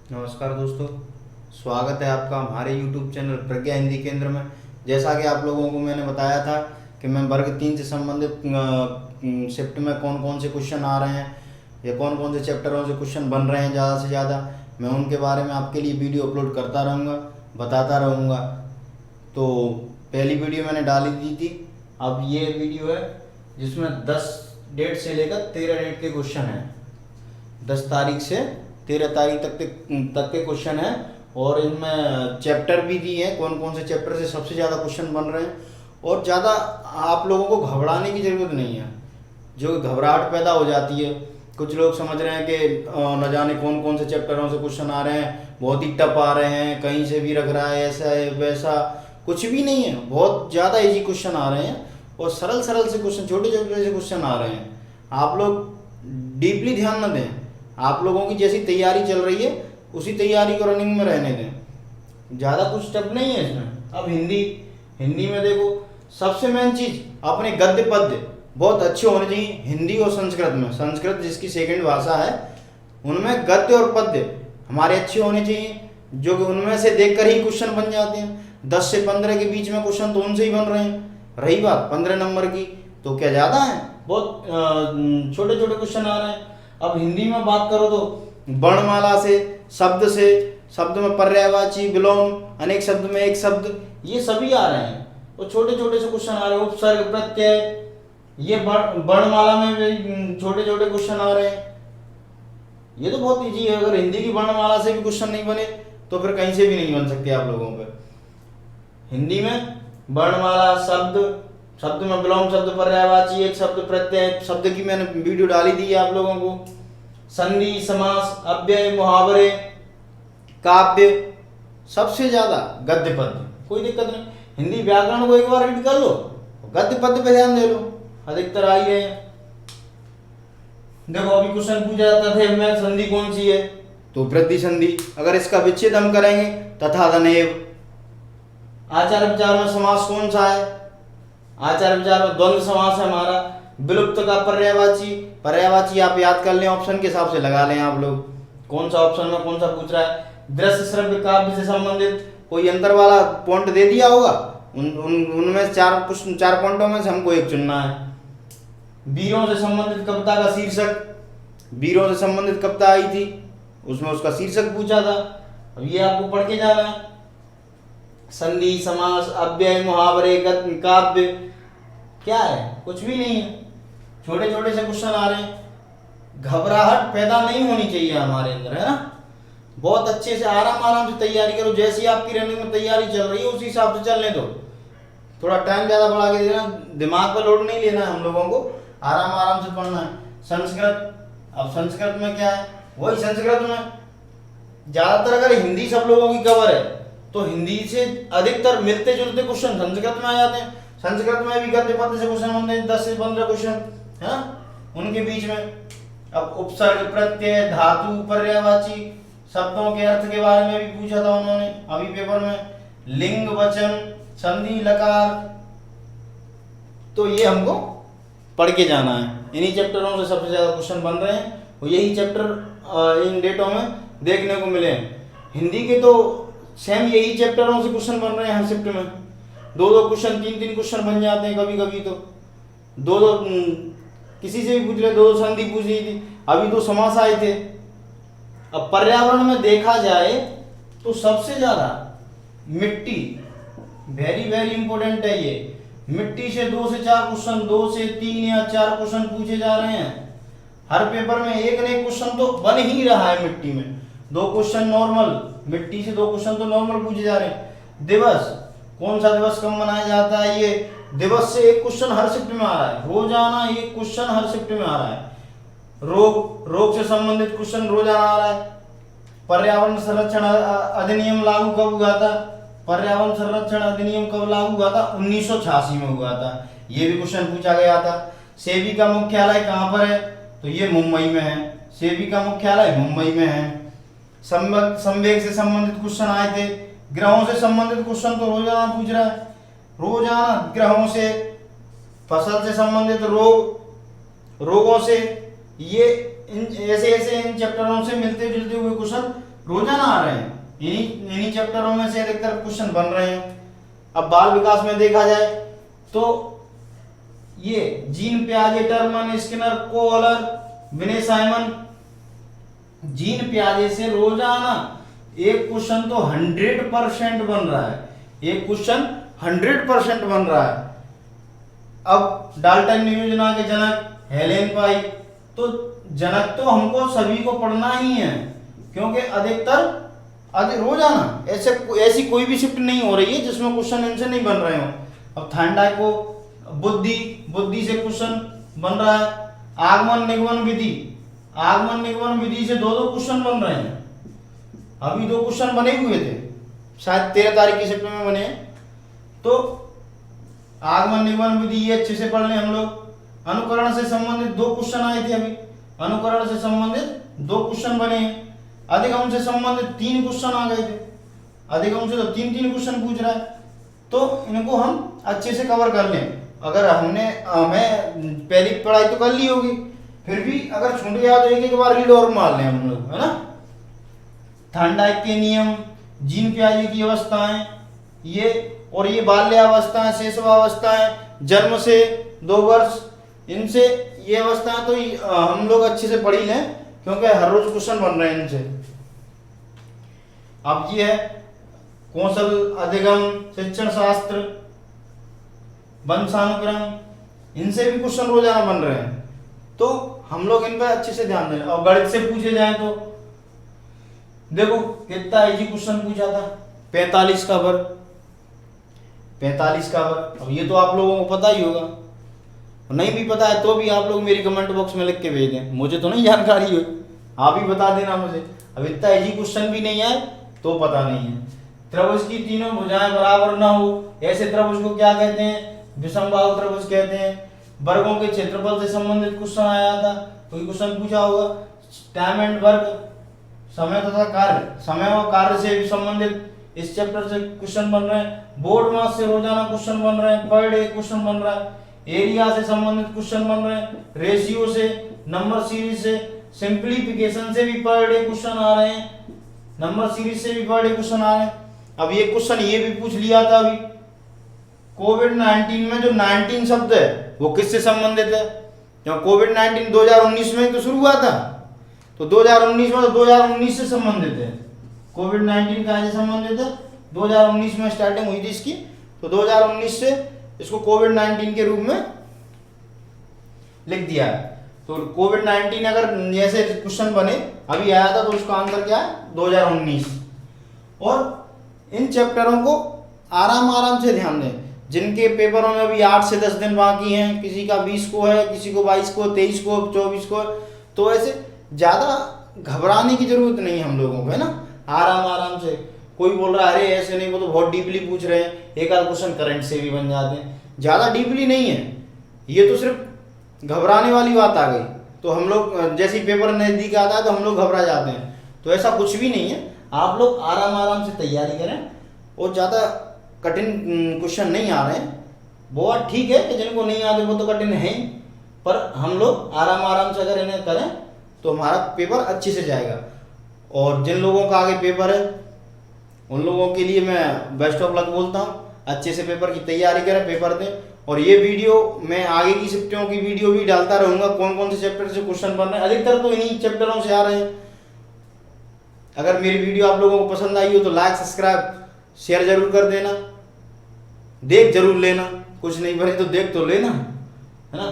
नमस्कार दोस्तों, स्वागत है आपका हमारे YouTube चैनल प्रज्ञा हिंदी केंद्र में। जैसा कि आप लोगों को मैंने बताया था कि मैं वर्ग 3 से संबंधित शिफ्ट में कौन कौन से क्वेश्चन आ रहे हैं या कौन कौन से चैप्टरों से क्वेश्चन बन रहे हैं ज़्यादा से ज़्यादा, मैं उनके बारे में आपके लिए वीडियो अपलोड करता रहूँगा, बताता रहूँगा। तो पहली वीडियो मैंने डाली दी थी, अब ये वीडियो है जिसमें 10 डेट से लेकर 13 डेट के क्वेश्चन हैं। 10 तारीख से 13 तारीख तक के क्वेश्चन हैं और इनमें चैप्टर भी दिए हैं, कौन कौन से चैप्टर से सबसे ज़्यादा क्वेश्चन बन रहे हैं। और ज़्यादा आप लोगों को घबराने की ज़रूरत नहीं है, जो घबराहट पैदा हो जाती है। कुछ लोग समझ रहे हैं कि न जाने कौन कौन से चैप्टरों से क्वेश्चन आ रहे हैं, बहुत ही टफ आ रहे हैं, कहीं से भी रख रहा है, ऐसा है वैसा। कुछ भी नहीं है, बहुत ज़्यादा इजी क्वेश्चन आ रहे हैं और सरल सरल से क्वेश्चन, छोटे छोटे से क्वेश्चन आ रहे हैं। आप लोग डीपली ध्यान न दें, आप लोगों की जैसी तैयारी चल रही है उसी तैयारी को रनिंग में रहने दें, ज़्यादा कुछ स्टेप नहीं है इसमें। अब हिंदी में देखो, सबसे मेन चीज़ अपने गद्य पद्य बहुत अच्छे होने चाहिए। हिंदी और संस्कृत जिसकी सेकंड भाषा है, उनमें गद्य और पद्य हमारे अच्छे होने चाहिए, जो कि उनमें से देखकर ही क्वेश्चन बन जाते हैं। 10 से 15 के बीच में क्वेश्चन तो उनसे ही बन रहे हैं। रही बात 15 नंबर की, तो क्या ज़्यादा है, बहुत छोटे छोटे क्वेश्चन आ रहे हैं। अब हिंदी में बात करो तो वर्णमाला से, शब्द में पर्यायवाची, विलोम, अनेक शब्द में एक शब्द, ये सभी आ रहे हैं और छोटे छोटे से क्वेश्चन आ रहे हैं। उपसर्ग, प्रत्यय, ये वर्णमाला में भी छोटे छोटे क्वेश्चन आ रहे हैं। ये तो बहुत ईजी है। अगर हिंदी की वर्णमाला से भी क्वेश्चन नहीं बने तो फिर कहीं से भी नहीं बन सकते आप लोगों पे। हिंदी में वर्णमाला, शब्द में विलोम, शब्द पर्यायवाची, एक शब्द प्रत्यय, शब्द की मैंने वीडियो डाली दी है आप लोगों को। संधि, समास, अव्यय, मुहावरे, काव्य, सबसे ज्यादा गद्य पद्य, कोई दिक्कत नहीं। हिंदी व्याकरण को एक बार रीड कर लो, गद्य पद्य पे ध्यान दे लो, अधिकतर आ ही रहे हैं। देखो अभी क्वेश्चन पूछा जाता था मैं संधि कौन सी है, तो वृद्धि संधि। अगर इसका विच्छेद हम करेंगे तथा तथातनेव। आचार विचार में समास कौन सा है, आचार विचार में द्वंद्व समास है हमारा। विलुप्त का पर्यायवाची आप याद कर लें, ऑप्शन के हिसाब से लगा लें आप लोग, कौन सा ऑप्शन में कौन सा पूछ रहा है। दृश्य श्रव्य काव्य से संबंधित कोई अंतर वाला पॉइंट दे दिया होगा, उनमें 4 पॉइंटों में से हमको एक चुनना है। वीरों से संबंधित कविता का शीर्षक, वीरों से संबंधित कविता आई थी, उसमें उसका शीर्षक पूछा था। अब ये आपको पढ़ के जाना है। संधि, समास, अव्यय, मुहावरे, गद्य, काव्य, क्या है, कुछ भी नहीं है। छोटे छोटे से क्वेश्चन आ रहे हैं। घबराहट पैदा नहीं होनी चाहिए हमारे अंदर, है ना। बहुत अच्छे से आराम से तैयारी करो। जैसी आपकी रनिंग में तैयारी चल रही है उसी हिसाब से चलने दो। थोड़ा टाइम ज्यादा बढ़ा के देना, दिमाग पर लोड नहीं लेना है हम लोगों को, आराम से पढ़ना है। संस्कृत, अब संस्कृत में क्या है, वही संस्कृत में ज्यादातर, अगर हिंदी सब लोगों की कवर है तो हिंदी से अधिकतर मिलते जुलते क्वेश्चन संस्कृत में आ जाते हैं। संस्कृत में भी गद्य पद्य से क्वेश्चन बनते हैं, 10 से 15 क्वेश्चन, है ना, उनके बीच में। अब उपसर्ग, प्रत्यय, धातु, पर्यायवाची, शब्दों के अर्थ के बारे में भी पूछा था उन्होंने अभी पेपर में। लिंग, वचन, संधि, लकार, तो ये हमको पढ़ के जाना है। इन्हीं चैप्टरों से सबसे ज्यादा क्वेश्चन बन रहे हैं और यही चैप्टर इन डेटों में देखने को मिले हैं। हिंदी के तो सेम यही चैप्टरों से क्वेश्चन बन रहे हैं हर शिफ्ट में। 2 क्वेश्चन, 3 क्वेश्चन बन जाते हैं कभी कभी तो। 2 किसी से भी पूछ रहे, 2 संधि पूछ रही थी, अभी 2 समास आए थे। अब पर्यावरण में देखा जाए तो सबसे ज्यादा मिट्टी, वेरी वेरी इंपॉर्टेंट है ये। मिट्टी से 2 से 4 क्वेश्चन, 2 से 3 या 4 क्वेश्चन पूछे जा रहे हैं हर पेपर में। एक न एक क्वेश्चन तो बन ही रहा है मिट्टी में। 2 क्वेश्चन नॉर्मल, मिट्टी से 2 क्वेश्चन तो नॉर्मल पूछे जा रहे हैं। दिवस, कौन सा दिवस कब मनाया जाता है, ये दिवस से 1 क्वेश्चन हर शिफ्ट में आ रहा है। रोजाना 1 क्वेश्चन हर शिफ्ट में आ रहा है। रोग से संबंधित क्वेश्चन रोजाना आ रहा है। पर्यावरण संरक्षण अधिनियम लागू कब हुआ था, पर्यावरण संरक्षण अधिनियम कब लागू हुआ था, 1986 में हुआ था, ये भी क्वेश्चन पूछा गया था। सेबी का मुख्यालय कहाँ पर है, तो ये मुंबई में है, सेबी का मुख्यालय मुंबई में है। संवेग से संबंधित क्वेश्चन आए थे। ग्रहों से संबंधित क्वेश्चन तो रोजाना पूछ रहा है, रोजाना ग्रहों से। फसल से संबंधित रोगों से, ये ऐसे इन चैप्टरों से मिलते जुलते हुए क्वेश्चन रोजाना आ रहे हैं, इन्हीं चैप्टरों में से अधिकतर क्वेश्चन बन रहे हैं। अब बाल विकास में देखा जाए तो ये जीन पियाजे, टर्मन, स्किनर, कोहलर, विनय साइमन, जीन पियाजे से रोजाना एक क्वेश्चन तो 100% बन रहा है, एक क्वेश्चन 100% बन रहा है। अब डाल्टन योजना के जनक हेलेन पाई, तो जनक तो हमको सभी को पढ़ना ही है, क्योंकि अधिकतर रोजाना ऐसी कोई भी शिफ्ट नहीं हो रही है जिसमें क्वेश्चन इनसे नहीं बन रहे हो। अब थाइंडाई को बुद्धि से क्वेश्चन बन रहा है। आगमन निगमन विधि से 2 क्वेश्चन बन रहे हैं। अभी 2 क्वेश्चन बने हुए थे, शायद 13 तारीख की शिफ्ट में बने हैं। तो आगमन निगमन विधि ये अच्छे से पढ़ लें हम लोग। अनुकरण से संबंधित 2 क्वेश्चन आए थे, अभी अनुकरण से संबंधित 2 क्वेश्चन बने हैं। अधिगम से संबंधित 3 क्वेश्चन आ गए थे, अधिगम से तो 3 क्वेश्चन पूछ रहा है, तो इनको हम अच्छे से कवर कर लें। अगर हमें पहली पढ़ाई तो कर ली होगी, फिर भी अगर छूट गया तो एक बार रीड और मार लें हम लोग, है ना। थाइंडाइक के नियम, जीन पियाजे की अवस्थाएं, ये बाल्यावस्थाएं, शैशवावस्थाएं, जन्म से 2 वर्ष, इनसे ये अवस्थाएं तो हम लोग अच्छे से पढ़ ही लें, क्योंकि हर रोज क्वेश्चन बन रहे हैं इनसे। अब ये है कौशल, अधिगम, शिक्षण शास्त्र, वंशानुक्रम, इनसे भी क्वेश्चन रोजाना बन रहे हैं, तो हम लोग इन पर अच्छे से ध्यान दें। और गणित से पूछे जाए तो देखो कितना इजी क्वेश्चन पूछा था, 45 का वर्ग, 45 का वर्ग। अब ये तो आप लोगों को पता ही होगा, नहीं भी पता है तो भी आप लोग मेरी कमेंट बॉक्स में लिख के भेज दें, मुझे तो नहीं जानकारी हो, आप ही बता देना मुझे। अब इतना इजी क्वेश्चन भी नहीं आए तो पता नहीं है। त्रिभुज की तीनों भुजाएं बराबर ना हो, ऐसे त्रिभुज को क्या कहते हैं? विषमबाहु त्रिभुज कहते हैं। वर्गों के क्षेत्रफल से संबंधित क्वेश्चन आया था, कोई क्वेश्चन पूछा होगा। टाइम एंड वर्क, समय तथा कार्य, समय और कार्य से भी संबंधित इस चैप्टर से क्वेश्चन बन रहे हैं। बोर्ड मास से रोजाना क्वेश्चन बन रहे हैं, पर डे क्वेश्चन बन रहा है। एरिया से संबंधित क्वेश्चन बन रहे हैं, रेशियो से, नंबर सीरीज से, सिंप्लीफिकेशन से भी पर डे क्वेश्चन आ रहे हैं, नंबर सीरीज से भी पर डे क्वेश्चन आ रहे हैं। अब ये क्वेश्चन ये भी पूछ लिया था अभी, कोविड-19 में जो 19 शब्द है वो किससे संबंधित है? क्योंकि कोविड-19 2019 में तो शुरू हुआ था, तो 2019 में 2019 से संबंधित है। कोविड-19 कहाँ से संबंधित है? 2019 में स्टार्टिंग हुई थी इसकी, तो 2019 से इसको कोविड-19 के रूप में लिख दिया है। तो कोविड-19 अगर जैसे क्वेश्चन बने अभी आया था तो उसका आंसर क्या है? 2019। और इन चैप्टरों को आराम से ध्यान दें। जिनके पेपरों में अभी 8 से 10 दिन बाकी हैं, किसी का 20 को है, किसी को 22 को, 23 को, 24 को, तो ऐसे ज़्यादा घबराने की जरूरत नहीं है हम लोगों को, है ना। आराम से, कोई बोल रहा है अरे ऐसे नहीं, वो तो बहुत डीपली पूछ रहे हैं, एक आध क्वेश्चन करंट से भी बन जाते हैं, ज़्यादा डीपली नहीं है, ये तो सिर्फ घबराने वाली बात आ गई। तो हम लोग जैसे ही पेपर नज़दीक आता है तो हम लोग घबरा जाते हैं, तो ऐसा कुछ भी नहीं है। आप लोग आराम से तैयारी करें, और ज़्यादा कठिन क्वेश्चन नहीं आ रहे हैं, वो बात ठीक है कि जिनको नहीं आते वो तो कठिन है, पर हम लोग आराम से अगर इन्हें करें तो हमारा पेपर अच्छे से जाएगा। और जिन लोगों का आगे पेपर है उन लोगों के लिए मैं बेस्ट ऑफ लक बोलता हूँ, अच्छे से पेपर की तैयारी करें, पेपर दें। और ये वीडियो मैं आगे की शिफ्टों की वीडियो भी डालता रहूँगा, कौन कौन से चैप्टर से क्वेश्चन बन रहे हैं, अधिकतर तो इन्हीं चैप्टरों से आ रहे हैं। अगर मेरी वीडियो आप लोगों को पसंद आई हो तो लाइक, सब्सक्राइब, शेयर जरूर कर देना, देख जरूर लेना, कुछ नहीं बने तो देख तो लेना, है ना।